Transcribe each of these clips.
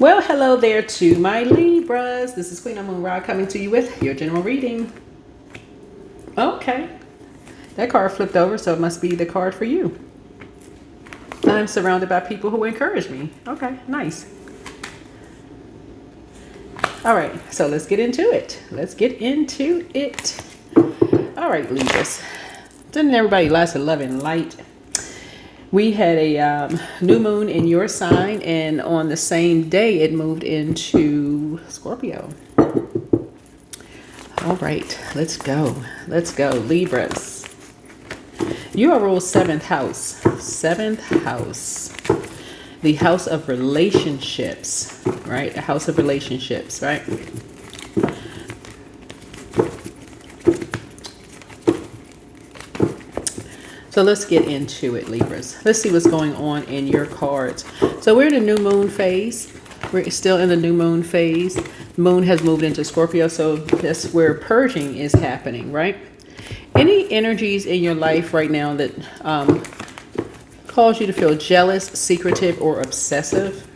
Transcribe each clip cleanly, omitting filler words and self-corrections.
Well, hello there to my Libras. This is Queen Moon Ra coming to you with your general reading. Okay, that card flipped over, so it must be the card for you. I'm surrounded by people who encourage me. Okay, nice. All right, so let's get into it. All right, Libras. Sending everybody lots of love and light. We had a new moon in your sign, and on the same day, it moved into Scorpio. All right, let's go. Let's go, Libras. You are ruled seventh house. Seventh house. The house of relationships, right? The house of relationships, right? So let's get into it, Libras. Let's see what's going on in your cards. So we're in the new moon phase. We're still in the new moon phase. Moon has moved into Scorpio, so that's where purging is happening, right? Any energies in your life right now that cause you to feel jealous, secretive, or obsessive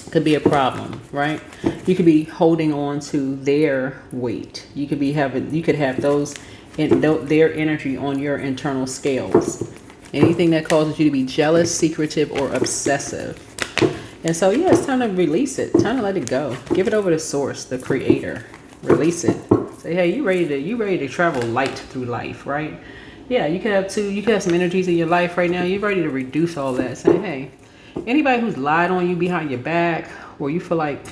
could be a problem, right? You could be holding on to their weight. You could have those in their energy on your internal scales. Anything that causes you to be jealous, secretive, or obsessive. And so, yeah, it's time to release it. Time to let it go. Give it over to Source, the Creator. Release it. Say, hey, you ready to travel light through life, right? Yeah, you could have some energies in your life right now. You're ready to reduce all that. Say, hey, anybody who's lied on you behind your back, or you feel like,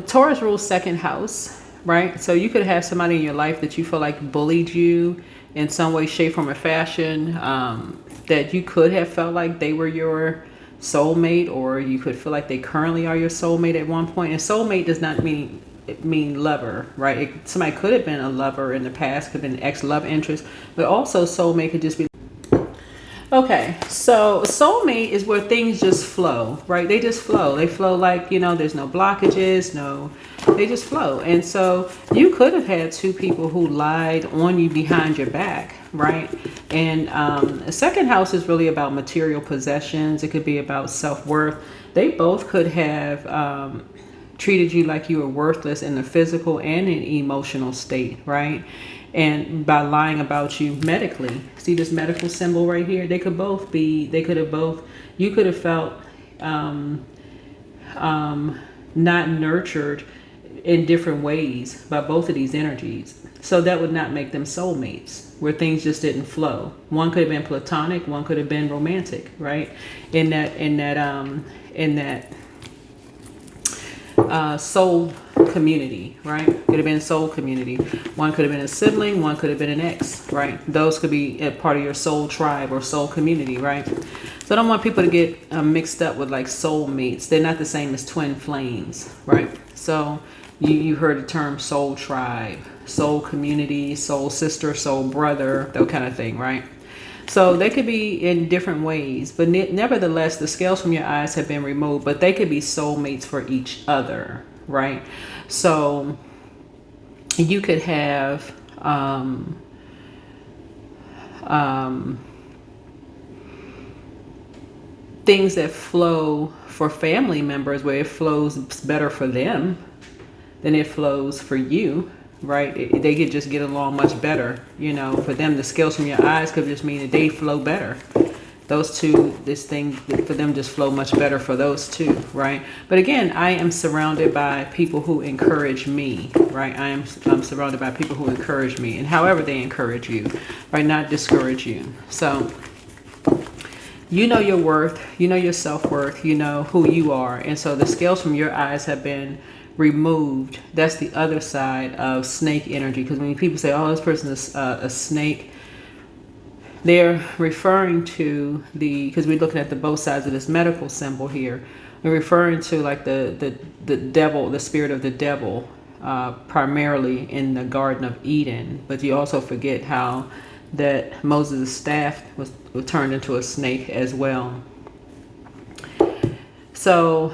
Taurus rules second house, right? So you could have somebody in your life that you feel like bullied you in some way, shape, form, or fashion, that you could have felt like they were your soulmate, or you could feel like they currently are your soulmate at one point. And soulmate does not mean lover, right? Somebody could have been a lover in the past, could have been an ex-love interest, but also soulmate could just be. Okay, so soulmate is where things just flow, right? They just flow. They flow like, there's no blockages, they just flow. And so you could have had two people who lied on you behind your back, right? And the second house is really about material possessions. It could be about self-worth. They both could have treated you like you were worthless in the physical and an emotional state, right? And by lying about you medically. See this medical symbol right here? You could have felt not nurtured in different ways by both of these energies. So that would not make them soulmates, where things just didn't flow. One could have been platonic, one could have been romantic, right? In that soul community, right? Could have been soul community. One could have been a sibling, one could have been an ex, right? Those could be a part of your soul tribe or soul community, right? So I don't want people to get mixed up with like soulmates. They're not the same as twin flames, right? So you heard the term soul tribe, soul community, soul sister, soul brother, that kind of thing, right? So they could be in different ways, but nevertheless, the scales from your eyes have been removed, but they could be soulmates for each other, right? So you could have things that flow for family members where it flows better for them than it flows for you, right? They could just get along much better, for them. The scales from your eyes could just mean that they flow better. Those two, this thing for them just flow much better for those two, right? But again, I am surrounded by people who encourage me, right? I'm surrounded by people who encourage me, and however they encourage you, right? Not discourage you. So you know your worth, you know your self-worth, you know who you are. And so the scales from your eyes have been removed. That's the other side of snake energy. Because when people say, oh, this person is a snake, they're referring to because we're looking at the both sides of this medical symbol here. We're referring to like the devil, the spirit of the devil, primarily in the Garden of Eden. But you also forget how that Moses' staff was turned into a snake as well. So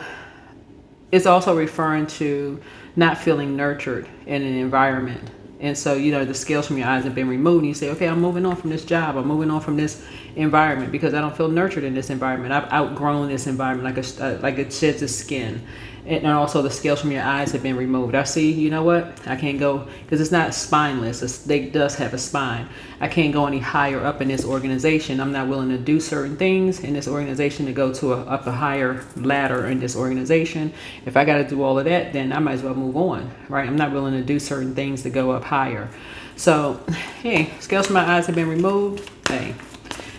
it's also referring to not feeling nurtured in an environment. And so, the scales from your eyes have been removed. And you say, okay, I'm moving on from this job. I'm moving on from this environment because I don't feel nurtured in this environment. I've outgrown this environment like it sheds its skin. And also the scales from your eyes have been removed. I see, you know what? I can't go, because it's not spineless. It does have a spine. I can't go any higher up in this organization. I'm not willing to do certain things in this organization to go to up a higher ladder in this organization. If I got to do all of that, then I might as well move on, right? I'm not willing to do certain things to go up higher. So, hey, scales from my eyes have been removed. Hey,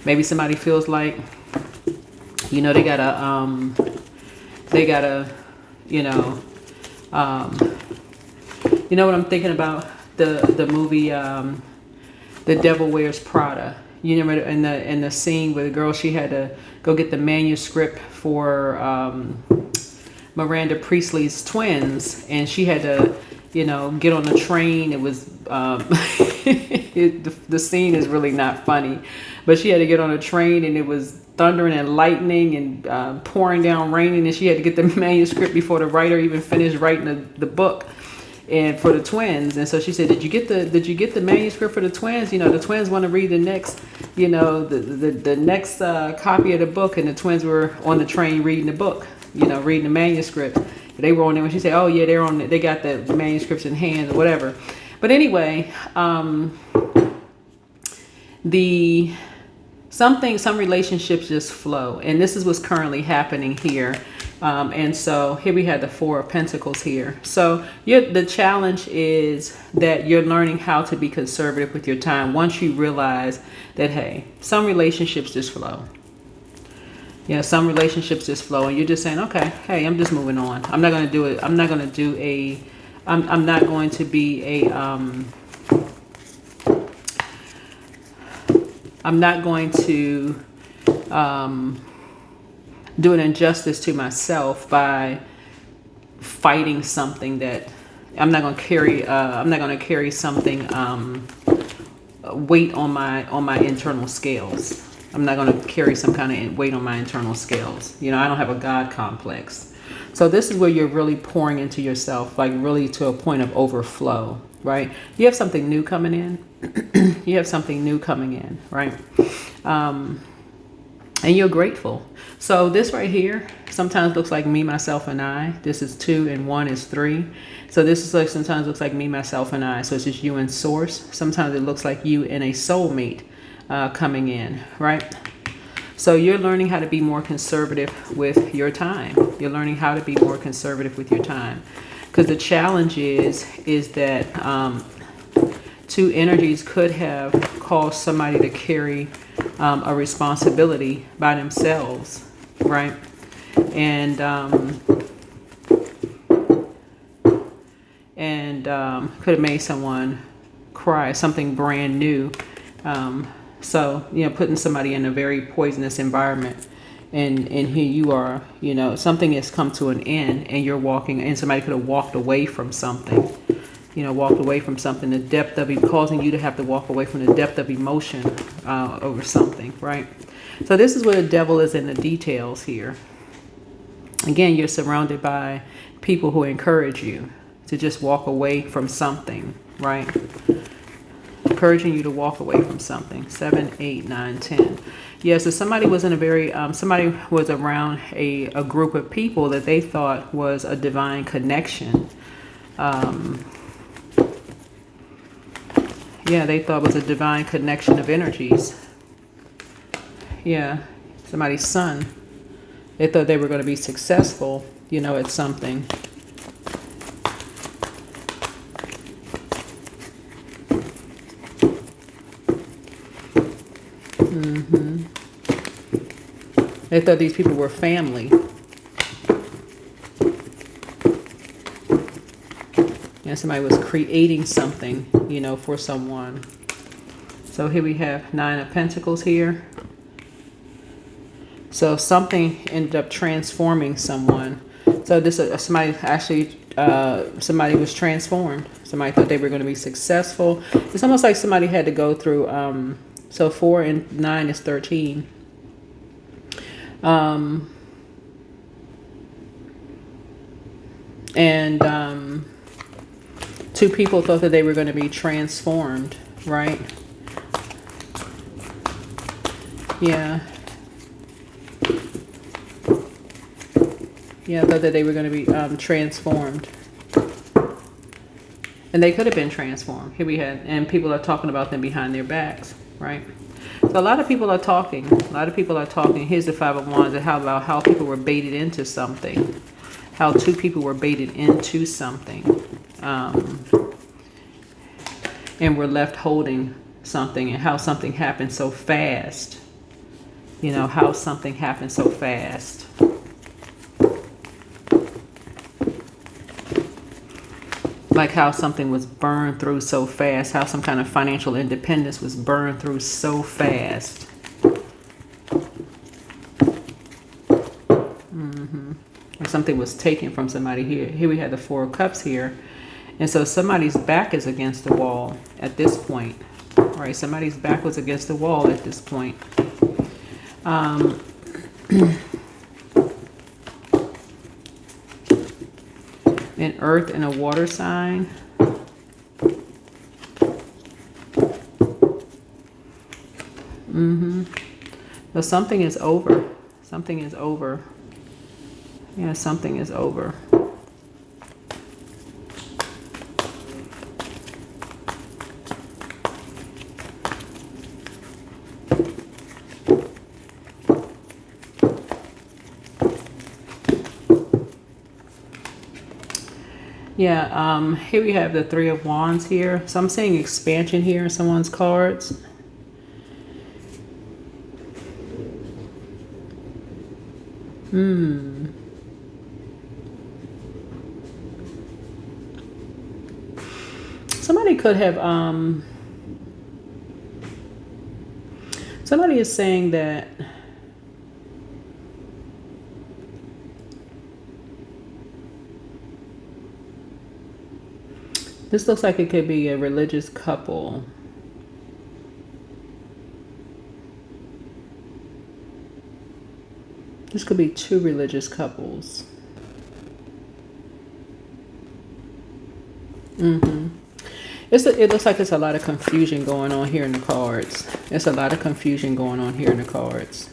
maybe somebody feels like, they gotta, what I'm thinking about? The movie, The Devil Wears Prada. You know, in the scene where the girl, she had to go get the manuscript for Miranda Priestley's twins, and she had to, get on the train. It was the scene is really not funny, but she had to get on a train, and it was thundering and lightning and pouring down raining, and she had to get the manuscript before the writer even finished writing the book and for the twins. And so she said, did you get the manuscript for the twins? The twins want to read the next, the next copy of the book, and the twins were on the train reading the book, reading the manuscript. They were on there when she said, oh yeah, they got the manuscripts in hand or whatever. But anyway, some relationships just flow, and this is what's currently happening here. And so here we have the Four of Pentacles here. So the challenge is that you're learning how to be conservative with your time once you realize that, hey, some relationships just flow. Some relationships just flow, and you're just saying, okay, hey, I'm just moving on. I'm not going to do it. I'm not going to do I'm not going to be I'm not going to do an injustice to myself by fighting something that I'm not going to carry. I'm not going to carry something weight on my internal scales. I'm not going to carry some kind of weight on my internal scales. I don't have a God complex. So this is where you're really pouring into yourself, like really to a point of overflow, right? You have something new coming in. You have something new coming in, right? And you're grateful. So this right here sometimes looks like me, myself, and I. This is 2 and 1 is 3. So this is like sometimes looks like me, myself, and I. So it's just you and source. Sometimes it looks like you and a soulmate coming in, right? So you're learning how to be more conservative with your time. You're learning how to be more conservative with your time. Because the challenge is that two energies could have caused somebody to carry a responsibility by themselves, right? And could have made someone cry, something brand new. So, putting somebody in a very poisonous environment, and here you are, something has come to an end, and you're walking, and somebody could have walked away from something, walked away from something, the depth of it, causing you to have to walk away from the depth of emotion over something, right? So this is where the devil is in the details here. Again, you're surrounded by people who encourage you to just walk away from something, right? Encouraging you to walk away from something. 7, 8, 9, 10. Yeah, so somebody was in a very, somebody was around a group of people that they thought was a divine connection. Yeah, they thought it was a divine connection of energies. Yeah, somebody's son. They thought they were going to be successful, at something. They thought these people were family. And somebody was creating something, for someone. So here we have 9 of Pentacles here. So something ended up transforming someone. So this somebody actually, somebody was transformed. Somebody thought they were going to be successful. It's almost like somebody had to go through, so 4 and 9 is 13. Two people thought that they were going to be transformed, right? Yeah. Yeah, I thought that they were going to be transformed. And they could have been transformed. Here we had, and people are talking about them behind their backs, right? So a lot of people are talking. A lot of people are talking. Here's the Five of Wands, and about how people were baited into something. How two people were baited into something. And were left holding something, and how something happened so fast. You know, how something happened so fast. Like how something was burned through so fast. How some kind of financial independence was burned through so fast. Or something was taken from somebody here. Here we had the Four of Cups here. And so somebody's back is against the wall at this point. All right, somebody's back was against the wall at this point. An earth and a water sign. So something is over. Something is over. Yeah, something is over. Yeah, here we have the Three of Wands here. So I'm seeing expansion here in someone's cards. Somebody could have, somebody is saying that this looks like it could be a religious couple. This could be two religious couples. It looks like there's a lot of confusion going on here in the cards. There's a lot of confusion going on here in the cards.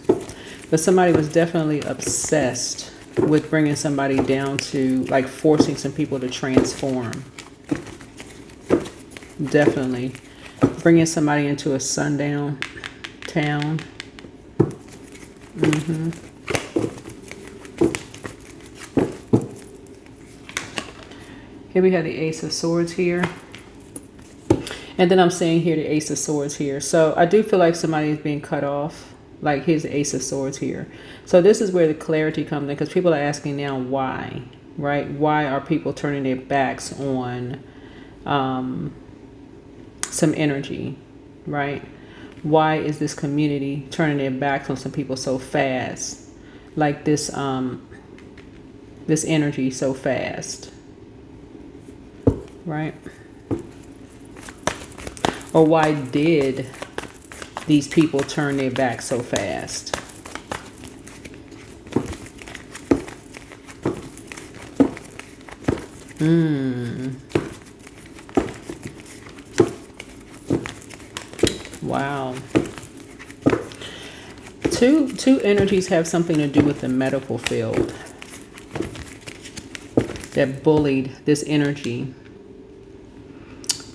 But somebody was definitely obsessed with bringing somebody down to, like, forcing some people to transform. Definitely. Bringing somebody into a sundown town. Here we have the Ace of Swords here. And then I'm seeing here the Ace of Swords here. So I do feel like somebody is being cut off. Like, here's the Ace of Swords here. So this is where the clarity comes in, because people are asking now why, right? Why are people turning their backs on some energy, right? Why is this community turning their backs on some people so fast? Like this, this energy so fast, right? Or why did these people turn their back so fast? Wow. Two energies have something to do with the medical field that bullied this energy.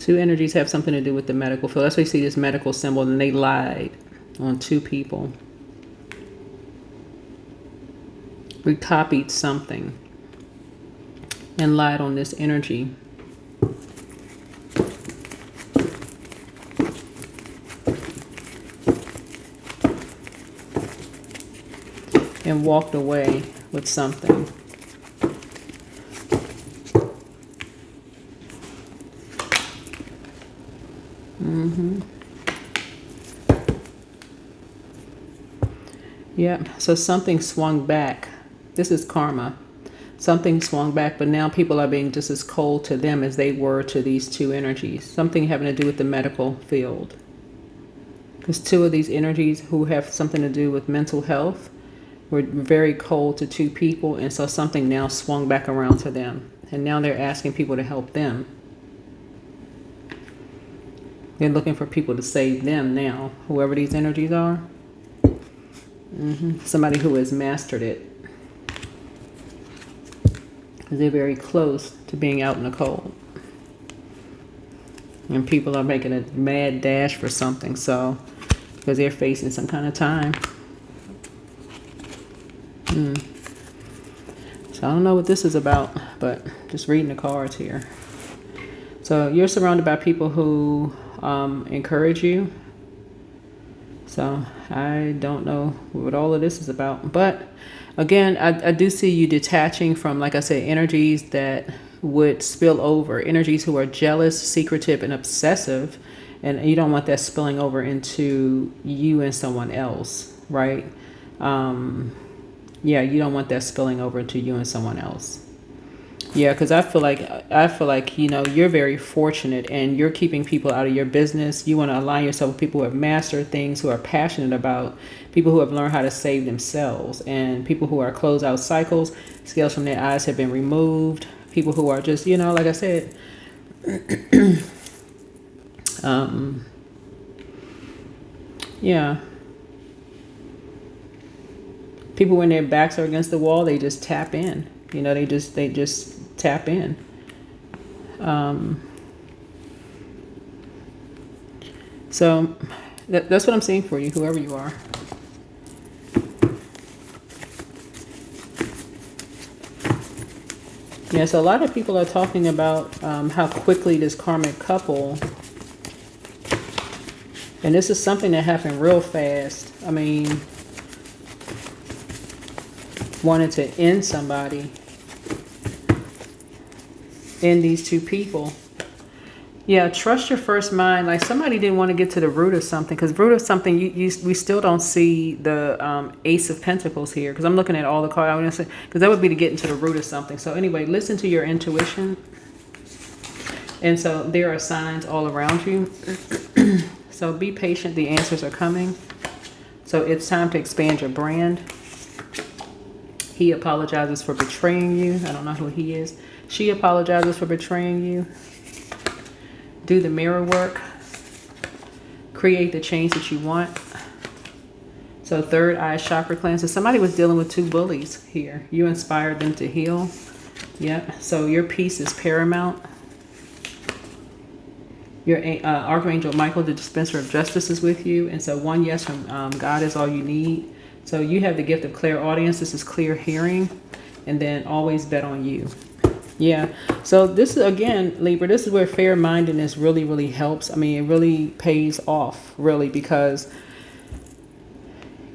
Two energies have something to do with the medical field. That's why you see this medical symbol, and they lied on two people. We copied something and lied on this energy. And walked away with something. Yeah, so something swung back. This is karma. Something swung back, but now people are being just as cold to them as they were to these two energies. Something having to do with the medical field. Because two of these energies who have something to do with mental health were very cold to two people, and so something now swung back around to them. And now they're asking people to help them. They're looking for people to save them now, whoever these energies are. Somebody who has mastered it. Because they're very close to being out in the cold. And people are making a mad dash for something, so because they're facing some kind of time. So I don't know what this is about, but just reading the cards here. So you're surrounded by people who encourage you. So I don't know what all of this is about. But again, I do see you detaching from, like I said, energies that would spill over. Energies who are jealous, secretive, and obsessive. And you don't want that spilling over into you and someone else, right? Yeah, you don't want that spilling over into you and someone else. Yeah, because I feel like, you know, you're very fortunate and you're keeping people out of your business. You want to align yourself with people who have mastered things, who are passionate about, people who have learned how to save themselves, and people who are closed out cycles, scales from their eyes have been removed, people who are just, you know, like I said, yeah. People, when their backs are against the wall, they just tap in. You know, they just tap in. So that's what I'm seeing for you, whoever you are. Yeah, so a lot of people are talking about how quickly this karmic couple, and this is something that happened real fast. I mean, wanted to end somebody, end these two people. Yeah, trust your first mind. Like somebody didn't want to get to the root of something, because root of something, we still don't see the Ace of Pentacles here, because I'm looking at all the cards. Because that would be to get into the root of something. So anyway, listen to your intuition. And so there are signs all around you. So be patient. The answers are coming. So it's time to expand your brand. He apologizes for betraying you. I don't know who he is. She apologizes for betraying you. Do the mirror work. Create the change that you want. So third eye chakra cleanse. So somebody was dealing with two bullies here. You inspired them to heal. Yeah. So your peace is paramount. Your Archangel Michael, the dispenser of justice, is with you. And so one yes from God is all you need. So you have the gift of clairaudience. This is clear hearing. And then always bet on you. Yeah. So this is, again, Libra, this is where fair-mindedness really, really helps. I mean, it really pays off, really, because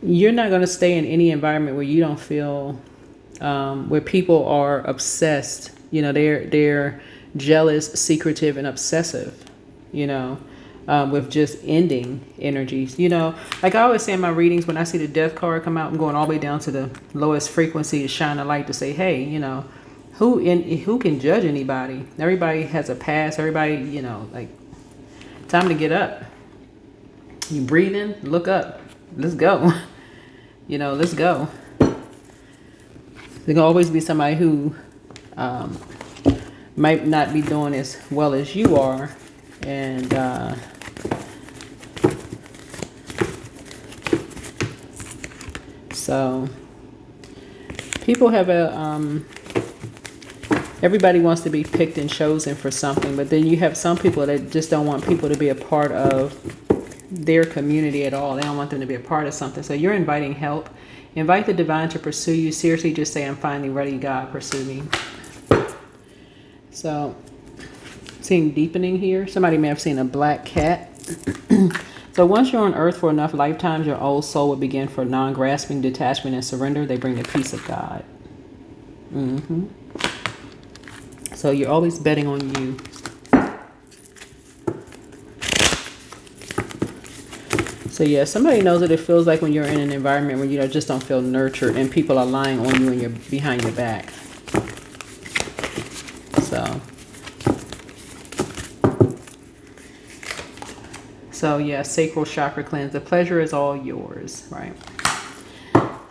you're not going to stay in any environment where you don't feel, where people are obsessed. You know, they're jealous, secretive, and obsessive, you know. With just ending energies, you know, like I always say in my readings, when I see the death card come out, I'm going all the way down to the lowest frequency to shine a light to say, hey, you know, who can judge anybody? Everybody has a past. Everybody, you know, like, time to get up. You breathe in, look up, let's go. You know, let's go. There's gonna always be somebody who might not be doing as well as you are, and so people have a everybody wants to be picked and chosen for something, but then you have some people that just don't want people to be a part of their community at all. They don't want them to be a part of something. So you're inviting help. Invite the divine to pursue you. Seriously, just say, I'm finally ready, God, pursue me. So seeing deepening here. Somebody may have seen a black cat. So once you're on earth for enough lifetimes, your old soul will begin for non-grasping, detachment, and surrender. They bring the peace of God. So you're always betting on you. So yeah, somebody knows what it feels like when you're in an environment where you just don't feel nurtured and people are lying on you and you're behind your back. So yeah, sacral chakra cleanse. The pleasure is all yours, right?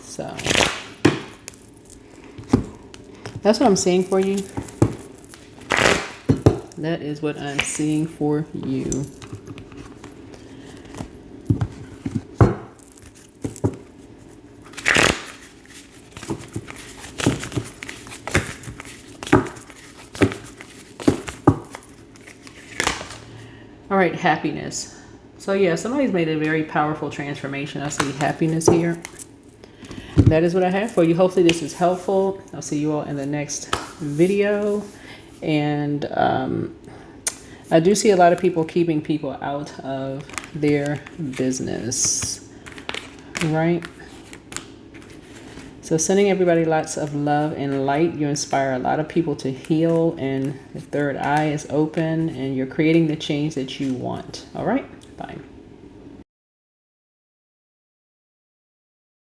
So that's what I'm seeing for you. That is what I'm seeing for you. right, happiness. So yeah, somebody's made a very powerful transformation. I see happiness here. That is what I have for you. Hopefully this is helpful. I'll see you all in the next video. And I do see a lot of people keeping people out of their business, right? So sending everybody lots of love and light. You inspire a lot of people to heal, and the third eye is open, and you're creating the change that you want. All right, bye.